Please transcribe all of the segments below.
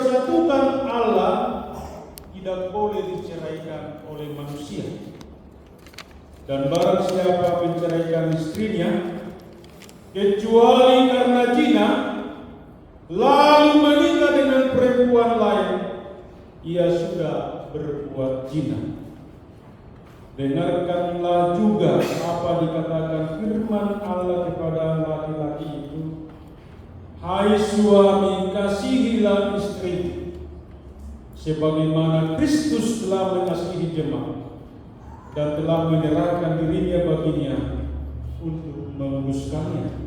Persatuan Allah tidak boleh diceraikan oleh manusia. Dan barang siapa menceraikan istrinya kecuali karena zina, lalu menikah dengan perempuan lain, ia sudah berbuat zina. Dengarkanlah juga apa dikatakan firman Allah kepada laki-laki itu. Hai suami, kasihilah istri sebagaimana Kristus telah mengasihi jemaat dan telah menyerahkan dirinya baginya untuk menguruskannya.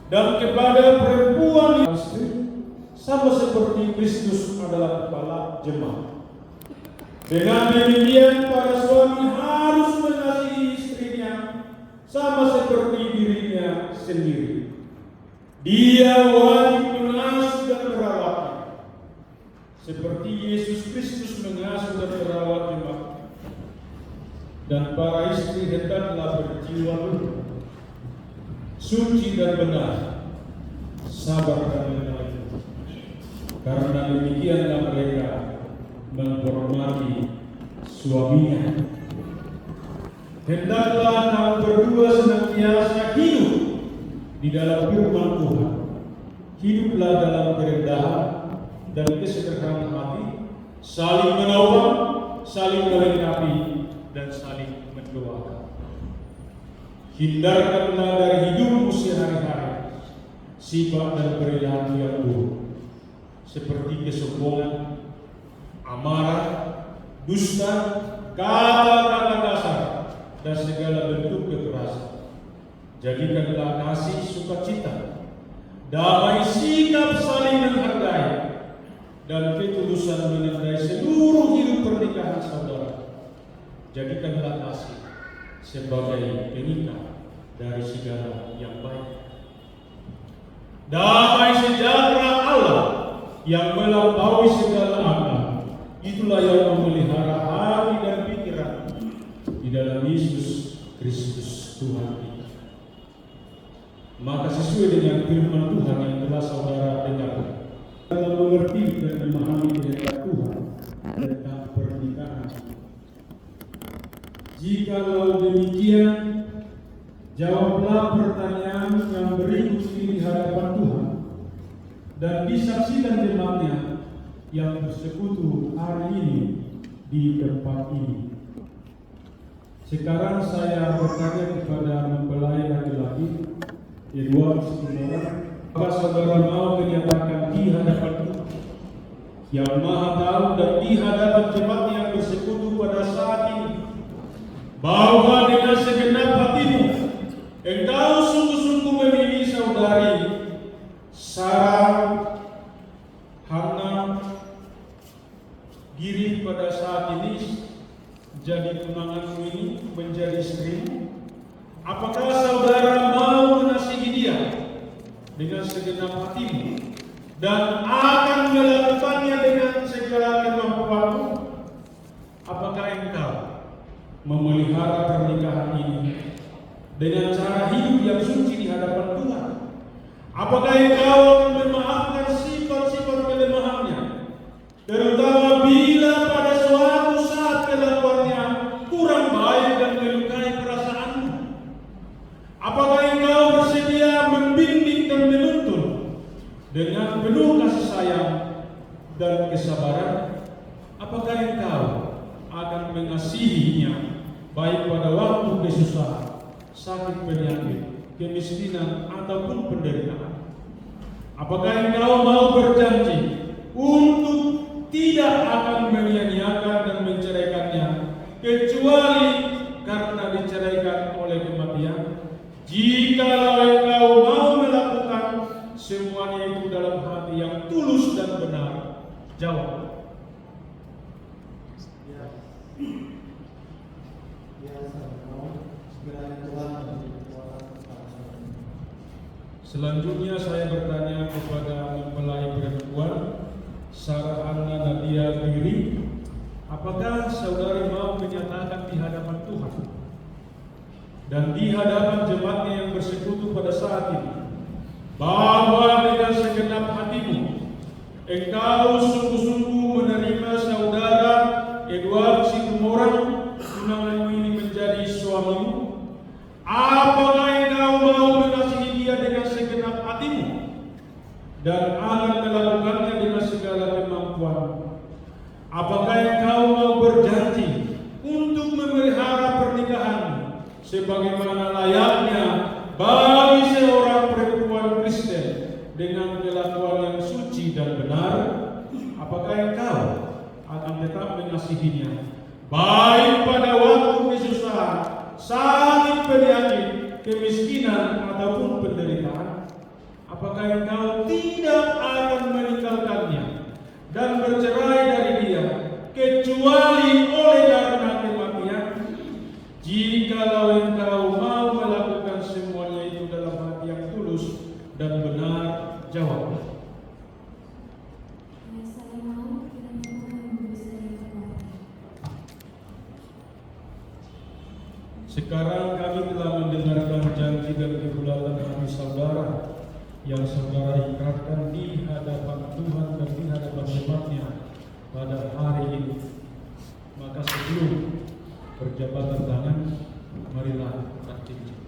Dan kepada perempuan istri sama seperti Kristus adalah kepala jemaat. Dengan demikian para suami harus mengasihi istrinya sama seperti dirinya sendiri. Dia wajib mengasuh dan merawatnya, seperti Yesus Kristus mengasuh dan merawat jemaat. Dan para istri hendaklah berjiwa luhur, suci dan benar, sabar dan mengayomi. Karena demikianlah mereka menghormati suaminya. Hendaklah kamu berdua senantiasa hidup di dalam firman Tuhan. Hiduplah dalam kerendahan dan kesederhanaan hati, saling menolong, saling melengkapi, dan saling mendoakan. Hindarkanlah dari hidupmu sehari-hari sifat dan perilaku yang buruk, seperti kesombongan, amarah, dusta, kata-kata kasar, dan segala bentuk kekerasan. Jadikanlah kasih sukacita, damai, sikap saling menghargai, dan ketulusan menandai seluruh hidup pernikahan saudara. Jadikanlah kasih sebagai pengikat dari segala yang baik. Damai sejahtera Allah yang melampaui segala akal, itulah yang memelihara hati dan pikiran di dalam Yesus Kristus Tuhan kita. Maka sesuai dengan firman Tuhan yang telah saudara dengar, dalam mengerti dan memahami kehendak Tuhan tentang pernikahan. Jikalau demikian, jawablah pertanyaan yang berikut di hadapan Tuhan dan disaksikan jemaatnya yang bersekutu hari ini di tempat ini. Sekarang saya bertanya kepada mempelai laki-laki Edward Spinoza, apakah saudara mau menyatakan di hadapan Tuhan yang Maha Tahu dan di hadapan jemaat yang bersekutu pada saat ini bahwa dengan segenap hatimu engkau sungguh-sungguh memilih saudari Sarah Hana Giri pada saat ini jadi tunanganmu ini menjadi istrimu? Apakah saudara mau mengasihi dia dengan segenap hatimu dan akan melakukannya dengan segala kemampuanmu? Apakah engkau memelihara pernikahan ini dengan cara hidup yang suci di hadapan Tuhan? Apakah engkau akan memaafkan sifat-sifat kelemahannya, terutama bila pada suatu saat kelakuannya kurang baik dan melukai perasaanmu? Apakah engkau bersedia membimbing dan menuntun dengan penuh kasih sayang dan kesabaran? Apakah engkau akan mengasihinya baik pada waktu kesusahan, sakit penyakit, kemiskinan, ataupun penderitaan? Apakah engkau mau berjanji untuk tidak akan menyia-nyiakan dan menceraikannya kecuali karena diceraikan oleh kematian? Jikalau engkau mau melakukan semuanya itu dalam hati yang tulus dan benar, jawab. Selanjutnya saya bertanya kepada mempelai perempuan Sarah Anna Nadia Giri, apakah saudari mau menyatakan di hadapan Tuhan dan di hadapan jemaatnya yang bersekutu pada saat ini bahwa dengan segenap hatimu engkau sungguh-sungguh menerima saudara Edward Situmorang tunanganmu ini menjadi suamimu? Apakah engkau mau mengasihi dia dengan segenap hatimu dan akan melakukannya dengan segala kemampuanmu? Apakah engkau mau berjanji untuk memelihara pernikahanmu sebagaimana layaknya bagi seorang perempuan Kristen dengan kelakuan yang suci dan benar? Apakah engkau akan tetap mengasihinya baik pada waktu kesusahan, sakit, penyakit, kemiskinan ataupun penderitaan? Apakah engkau tidak akan meninggalkannya dan bercerai dari dia kecuali oleh karena kematian? Jikalau engkau mau melakukan semuanya itu dalam hati yang tulus dan benar, jawablah. Sekarang kami telah mendengarkan janji dan kebulatan hati saudara yang saudara ikratkan di hadapan Tuhan dan di hadapan umatnya pada hari ini. Maka sebelum berjabatan tangan, marilah kita cincin.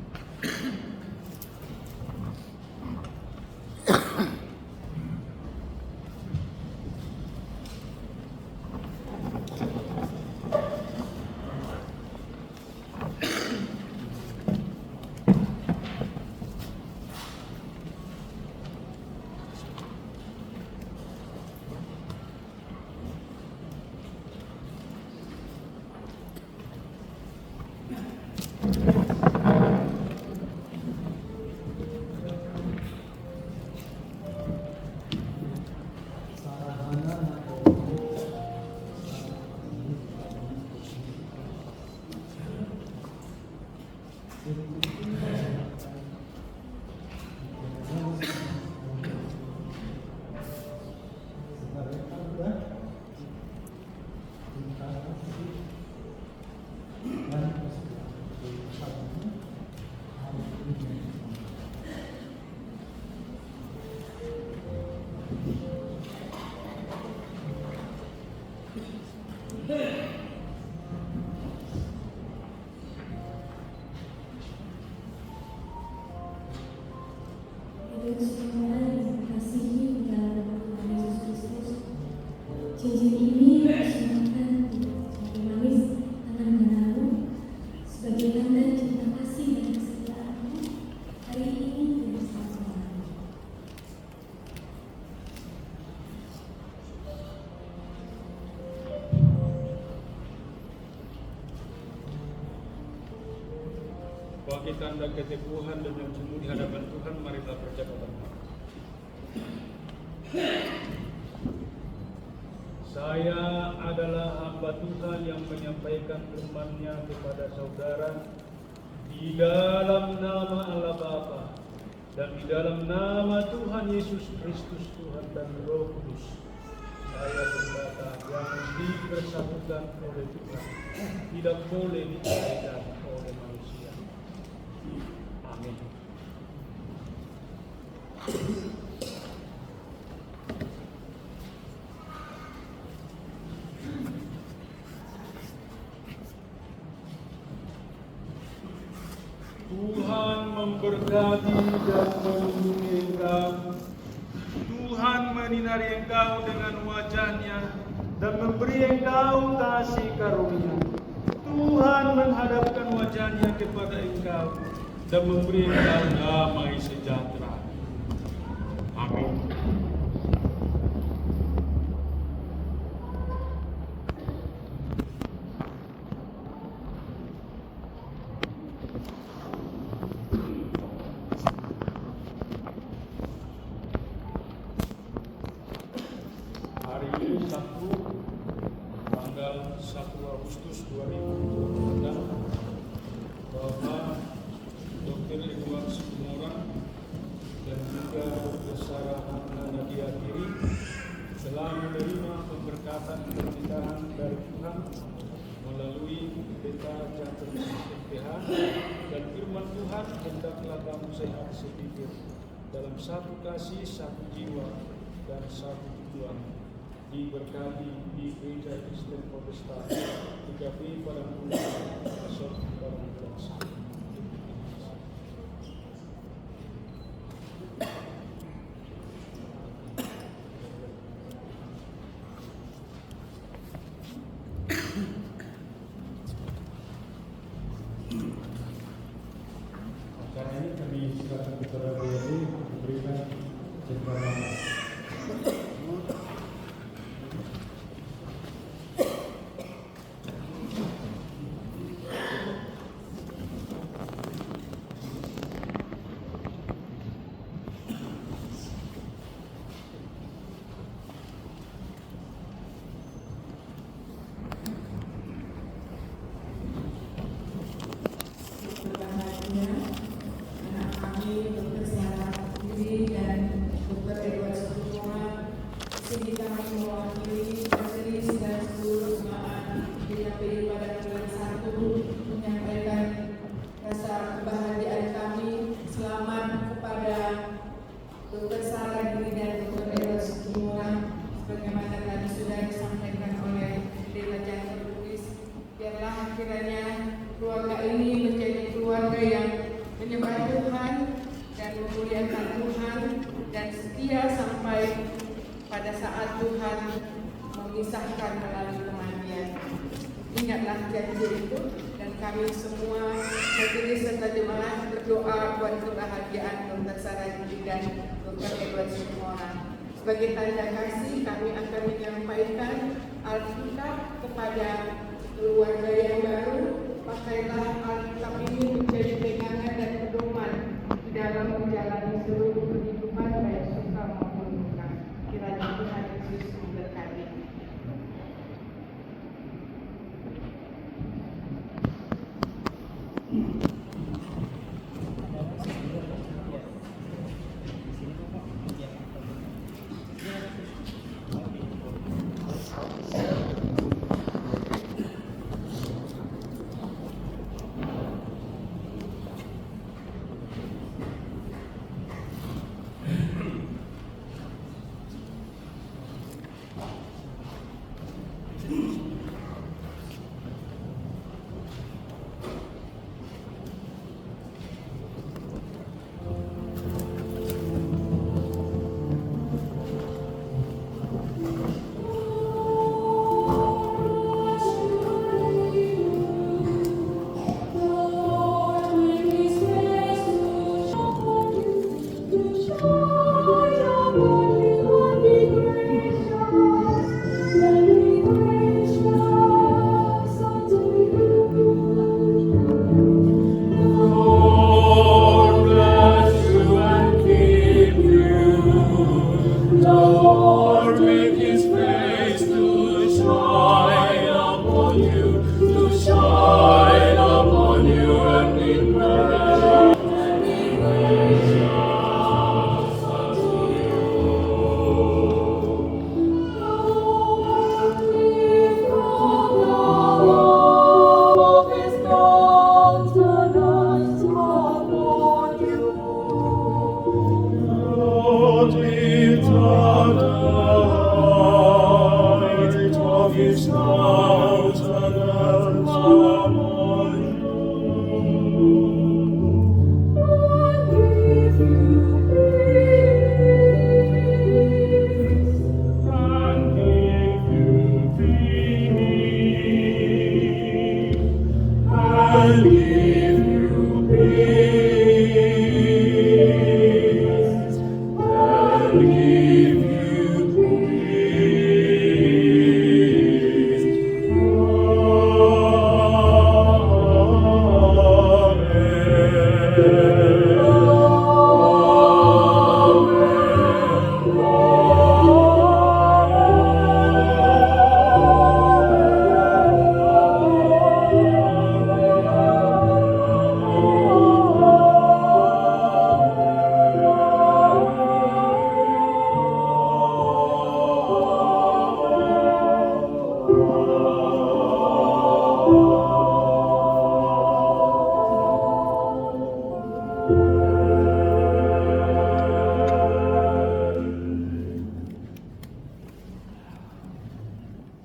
Cincin ini dipersembahkan sebagai manis tangan kananmu sebagai tanda cinta kasih dan kesetiaanmu hari ini dan selama-lamanya. Bagi tanda keteguhan dan yang sungguh di hadapan Tuhan, marilah berjabatan. Saya adalah hamba Tuhan yang menyampaikan firman-Nya kepada saudara di dalam nama Allah Bapa dan di dalam nama Tuhan Yesus Kristus Tuhan dan Roh Kudus. Saya berkata yang dipersatukan oleh Tuhan tidak boleh diceraikan oleh manusia. Amin. Tuhan memberkati dan melindungi engkau. Tuhan menyinari engkau dengan wajah-Nya dan memberi engkau kasih karunia. Tuhan menghadapkan wajah-Nya kepada engkau dan memberi engkau damai sejahtera. Amin. Hari ini Sabtu, tanggal 1 Agustus 2026, Bapak Dr. Edward Situmorang dan juga Dr. Sarah Nadia Kiri telah menerima pemberkatan pernikahan dari Tuhan melalui Pendeta Jatuh SPH, dan firman Tuhan, hendaklah kamu sehat sepikir dalam satu kasih, satu jiwa dan satu Tuhan, diberkati di Gereja Kristen Protestan, digapai pada bulan besok pada bulan Sabtu. Acara ini kami silakan kepada BRT memberikan cendera. Berbahagia anak kami Dr. Sarah Putri dan Dr. Edward Sukumar. Sini kami mewakili majelis dan seluruh jemaat GKPI pada bulan 1 menyampaikan rasa kebahagiaan kami. Selamat kepada Dr. Sarah Putri dan Dr. Edward Sukumar, sebagaimana tadi sudah disampaikan oleh Dewa Jangan Lubis. Biarlah kiranya keluarga ini menjadi keluarga yang menyembah Tuhan dan memuliakan Tuhan dan setia sampai pada saat Tuhan memisahkan melalui kematian. Ingatlah janji itu dan kami semua majelis serta jemaat berdoa buat kebahagiaan Dr. Sarah dan Dr. Edward Sukumora. Sebagai tanda kasih kami akan menyampaikan Alkitab kepada keluarga yang baru. Pakailah Alkitab ini menjadi pegangan dan pedoman di dalam menjalani seluruh kehidupan baik suka maupun duka. Kiranya Tuhan Yesus memberkati.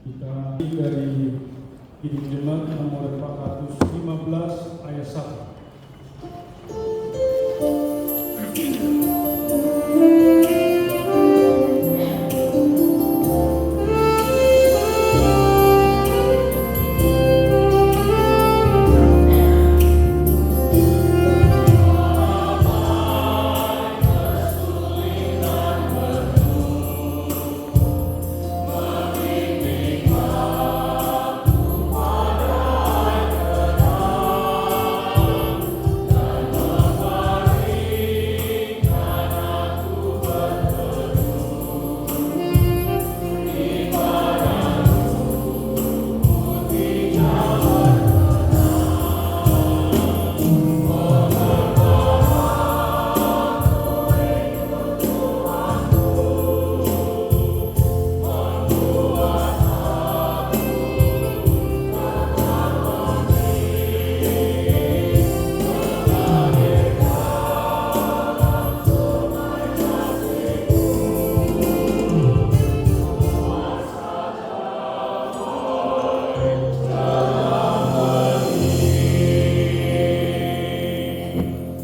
Kita dari Hidup Jemaat nomor 415 ayat 1.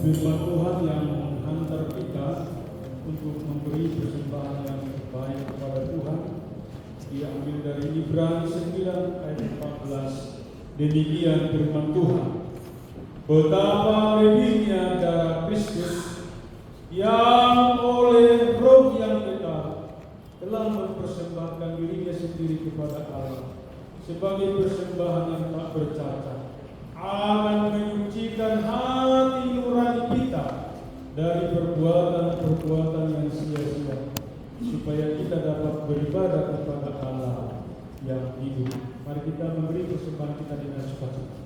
Firman Tuhan yang menghantar kita untuk memberi persembahan yang terbaik kepada Tuhan diambil dari Ibrani 9 ayat 14. Demikian firman Tuhan. Betapa lebihnya darah Kristus yang oleh Roh yang tetap telah mempersembahkan dirinya sendiri kepada Allah sebagai persembahan yang tak bercacat, akan menyucikan hati nurani kita dari perbuatan-perbuatan yang sia-sia, supaya kita dapat beribadah kepada Allah yang hidup. Mari kita memberi persembahan kita dengan sukacita.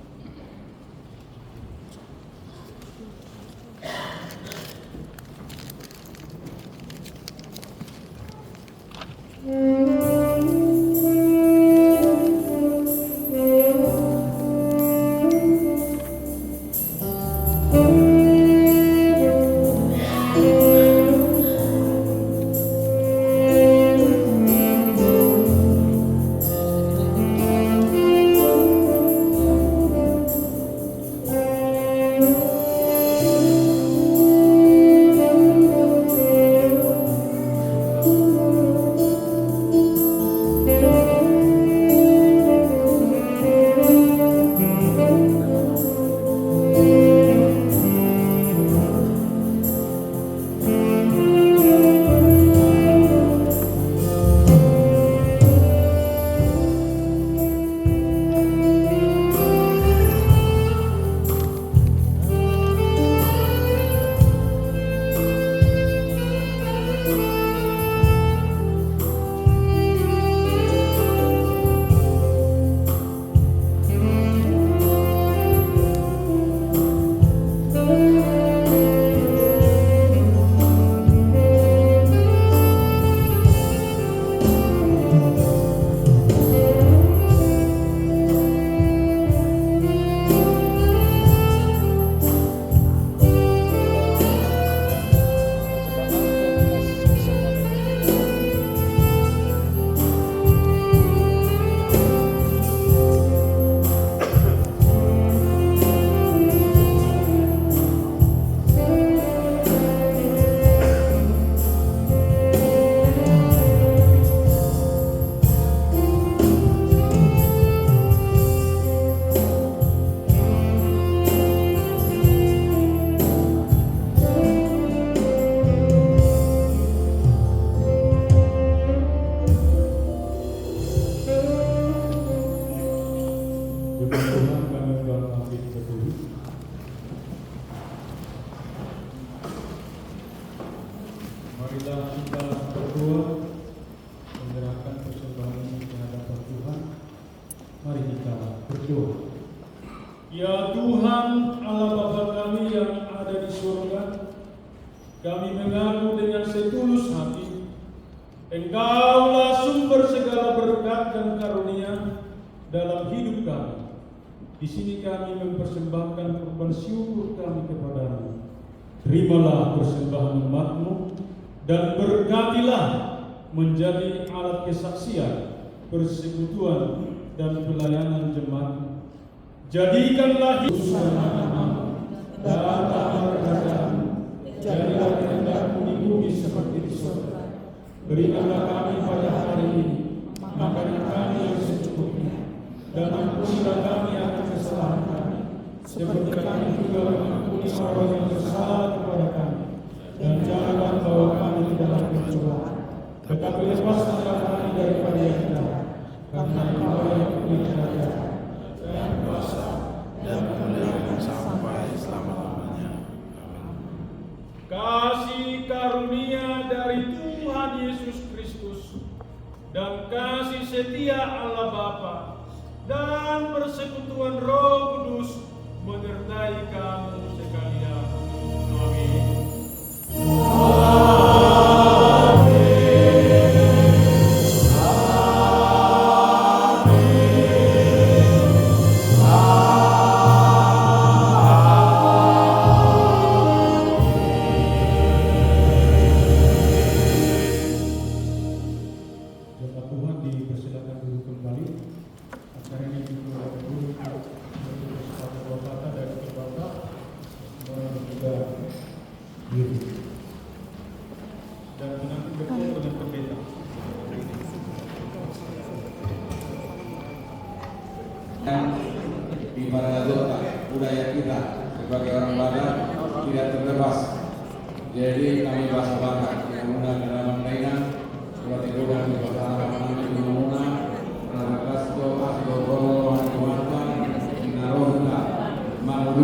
Marilah kita berdoa, menyerahkan persembahan ini ke hadapan Tuhan. Mari kita berdoa. Ya Tuhan, Allah Bapa kami yang ada di surga, kami mengaku dengan setulus hati, Engkaulah sumber segala berkat dan karunia dalam hidup kami. Di sini kami mempersembahkan korban syukur kami kepadamu. Terimalah persembahan umat-Mu dan berkatilah menjadi alat kesaksian persekutuan dan pelayanan jemaat. Jadikanlah hidup dan tamar kerajaan, jadilah kehendakmu di bumi seperti di surga. Berikanlah kami pada hari ini makanan kami yang secukupnya, dan ampunilah kami akan kesalahan kami, seperti kami juga mengampuni orang yang bersalah kepada kami. Dan janganlah bawa kami ke dalam pencobaan, tetapi lepaskanlah kami daripada yang jahat, karena Engkau yang punya kerajaan dan kuasa dan kemuliaan sampai selama-lamanya. Kasih karunia dari Tuhan Yesus Kristus dan kasih setia Allah Bapa dan persekutuan Roh Kudus menyertai kamu sekalian. Amin. Jemaat Tuhan dipersilakan duduk kembali. Acara ini juga dulu pada bapak dari bapak juga diri dan nanti bertemu dengan pendeta. Ibadah doa budaya kita sebagai orang Batak tidak terlepas. Jadi kami bangsa yang menggunakan dalam mereka seperti doa di bahasa kami menggunakan Rakasto Asdo Boro Mantuan Narohna Mangu